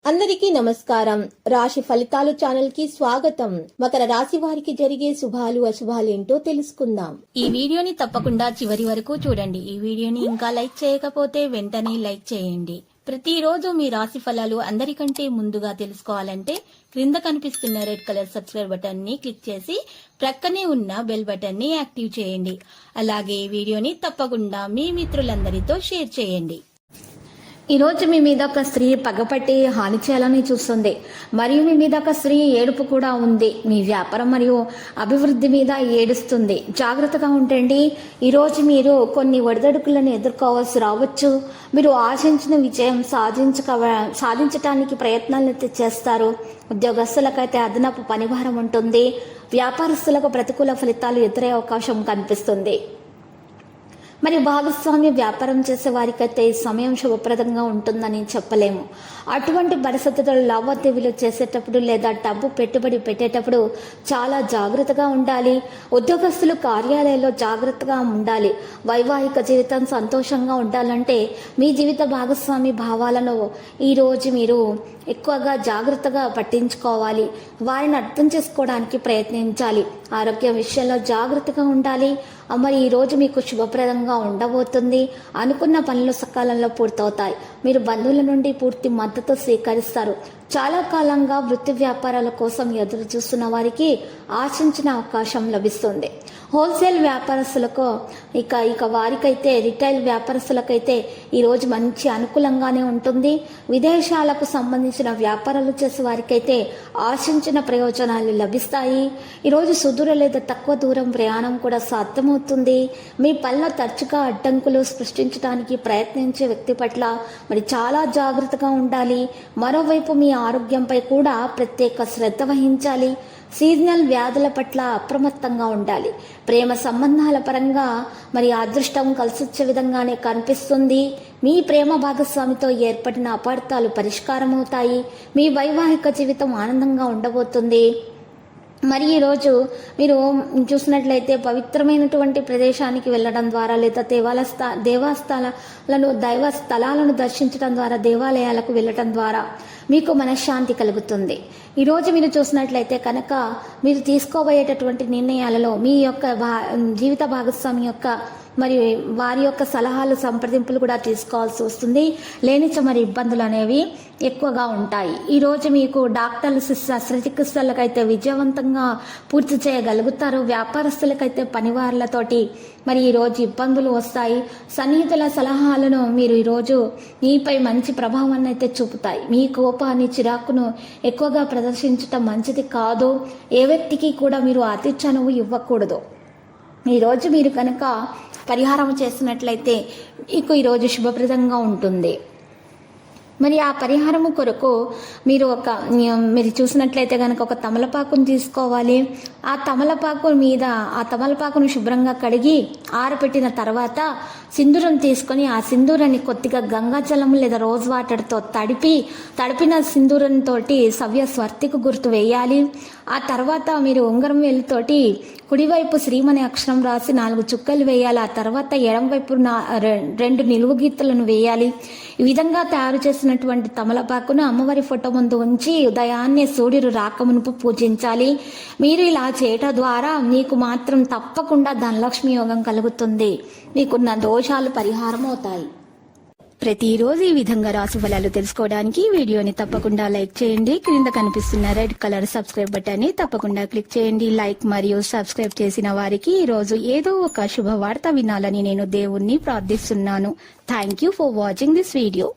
అందరికీ నమస్కారం. రాశి ఫలితాలు ఛానల్ కి స్వాగతం. మకర రాశి వారికి జరిగే శుభాలు అశుభాలు ఏంటో తెలుసుకుందాం. ఈ వీడియోని తప్పకుండా చివరి వరకు చూడండి. ఈ వీడియోని ఇంకా లైక్ చేయకపోతే వెంటనే లైక్ చేయండి. ప్రతిరోజు మీ రాశి ఫలాలు అందరికంటే ముందుగా తెలుసుకోవాలంటే క్రింద కనిపిస్తున్న రెడ్ కలర్ సబ్స్క్రైబ్ బటన్ ని క్లిక్ చేసి ప్రక్కనే ఉన్న బెల్ బటన్ ని యాక్టివ్ చేయండి. అలాగే ఈ వీడియోని తప్పకుండా మీ మిత్రులందరితో షేర్ చేయండి. ఈ రోజు మీ మీద ఒక స్త్రీ పగపట్టి హాని చేయాలని చూస్తుంది. మరియు మీ మీద ఒక స్త్రీ ఏడుపు కూడా ఉంది. మీ వ్యాపారం మరియు అభివృద్ధి మీద ఏడుస్తుంది. జాగ్రత్తగా ఉండండి. ఈరోజు మీరు కొన్ని ఒడిదడుకులను ఎదుర్కోవాల్సి రావచ్చు. మీరు ఆశించిన విజయం సాధించడానికి ప్రయత్నాలను చేస్తారు. ఉద్యోగస్తులకైతే అదనపు పనిభారం ఉంటుంది. వ్యాపారస్తులకు ప్రతికూల ఫలితాలు ఎదురయ్యే అవకాశం కనిపిస్తుంది. మరి భాగస్వామ్య వ్యాపారం చేసే వారికైతే ఈ సమయం శుభప్రదంగా ఉంటుందని చెప్పలేము. అటువంటి పరిస్థితుల్లో లావాదేవీలు చేసేటప్పుడు లేదా డబ్బు పెట్టుబడి పెట్టేటప్పుడు చాలా జాగ్రత్తగా ఉండాలి. ఉద్యోగస్తులు కార్యాలయంలో జాగ్రత్తగా ఉండాలి. వైవాహిక జీవితం సంతోషంగా ఉండాలంటే మీ జీవిత భాగస్వామి భావాలను ఈరోజు మీరు ఎక్కువగా జాగ్రత్తగా పట్టించుకోవాలి. వారిని అర్థం చేసుకోవడానికి ప్రయత్నించాలి. ఆరోగ్య విషయంలో జాగ్రత్తగా ఉండాలి. మరి ఈరోజు మీకు శుభప్రదంగా ఉండబోతుంది. అనుకున్న పనులు సకాలంలో పూర్తవుతాయి. మీరు బంధువుల నుండి పూర్తి మద్దతు స్వీకరిస్తారు. చాలా కాలంగా వృత్తి వ్యాపారాల కోసం ఎదురు చూస్తున్న వారికి ఆశించిన అవకాశం లభిస్తుంది. హోల్సేల్ వ్యాపారస్తులకు ఇక వారికైతే రిటైల్ వ్యాపారస్తులకైతే ఈరోజు మంచి అనుకూలంగానే ఉంటుంది. విదేశాలకు సంబంధించిన వ్యాపారాలు చేసే వారికైతే ఆశించిన ప్రయోజనాలు లభిస్తాయి. ఈరోజు సుదూర లేదా తక్కువ దూరం ప్రయాణం కూడా సాధ్యమవుతుంది. మీ పనిలో తరచుగా అడ్డంకులు సృష్టించడానికి ప్రయత్నించే వ్యక్తి పట్ల మరి చాలా జాగ్రత్తగా ఉండాలి. మరోవైపు మీ ఆరోగ్యంపై కూడా ప్రత్యేక శ్రద్ధ వహించాలి. సీజనల్ వ్యాధుల పట్ల అప్రమత్తంగా ఉండాలి. ప్రేమ సంబంధాల పరంగా మరి అదృష్టం కలిసొచ్చే విధంగానే కనిపిస్తుంది. మీ ప్రేమ భాగస్వామితో ఏర్పడిన అపార్థాలు పరిష్కారమవుతాయి. మీ వైవాహిక జీవితం ఆనందంగా ఉండబోతుంది. మరి ఈరోజు మీరు చూసినట్లయితే పవిత్రమైనటువంటి ప్రదేశానికి వెళ్ళడం ద్వారా లేదా దైవ స్థలాలను దర్శించడం ద్వారా దేవాలయాలకు వెళ్ళటం ద్వారా మీకు మనశ్శాంతి కలుగుతుంది. ఈరోజు మీరు చూసినట్లయితే కనుక మీరు తీసుకోబోయేటటువంటి నిర్ణయాలలో మీ యొక్క జీవిత భాగస్వామి యొక్క మరియు వారి యొక్క సలహాలు సంప్రదింపులు కూడా తీసుకోవాల్సి వస్తుంది. లేనిచో మరి ఇబ్బందులు అనేవి ఎక్కువగా ఉంటాయి. ఈరోజు మీకు డాక్టర్లు శస్త్రచికిత్సలకైతే విజయవంతంగా పూర్తి చేయగలుగుతారు. వ్యాపారస్తులకైతే పనివారులతోటి మరి ఈరోజు ఇబ్బందులు వస్తాయి. సన్నిహితుల సలహాలను మీరు ఈరోజు మీపై మంచి ప్రభావాన్ని అయితే చూపుతాయి. మీ కోపాన్ని చిరాకును ఎక్కువగా ప్రదర్శించటం మంచిది కాదు. ఏ వ్యక్తికి కూడా మీరు అతి చనువు ఇవ్వకూడదు. ఈరోజు మీరు కనుక పరిహారం చేసినట్లయితే మీకు ఈరోజు శుభప్రదంగా ఉంటుంది. మరి ఆ పరిహారము కొరకు మీరు చూసినట్లయితే కనుక ఒక తమలపాకును తీసుకోవాలి. ఆ తమలపాకును శుభ్రంగా కడిగి ఆరబెట్టిన తర్వాత సింధూరం తీసుకొని ఆ సింధూరాన్ని కొద్దిగా గంగాజలం లేదా రోజ్ వాటర్తో తడిపిన సింధూరంతో సవ్య స్వర్తికు గుర్తు వేయాలి. ఆ తర్వాత మీరు ఉంగరం వేలుతోటి కుడివైపు శ్రీమని అక్షరం రాసి 4 చుక్కలు వేయాలి. ఆ తర్వాత ఎడంవైపు 2 నిలువు గీతలను వేయాలి. ఈ విధంగా తయారు చేసినటువంటి తమలపాకును అమ్మవారి ఫోటో ముందు ఉంచి ఉదయాన్నే సూర్యుడు రాకమునుపు పూజించాలి. మీరు ఇలా చేయటం ద్వారా మీకు మాత్రం తప్పకుండా ధనలక్ష్మి యోగం కలుగుతుంది. మీకున్న దోషాలు పరిహారం అవుతాయి. ప్రతిరోజు ఈ విధంగా రాశి ఫలాలు తెలుసుకోవడానికి వీడియోని తప్పకుండా లైక్ చేయండి. క్రింద కనిపిస్తున్న రెడ్ కలర్ సబ్స్క్రైబ్ బటన్ ని తప్పకుండా క్లిక్ చేయండి. లైక్ మరియు సబ్స్క్రైబ్ చేసిన వారికి ఈ రోజు ఏదో ఒక శుభవార్త వినాలని నేను దేవుణ్ణి ప్రార్థిస్తున్నాను. Thank you for watching this video.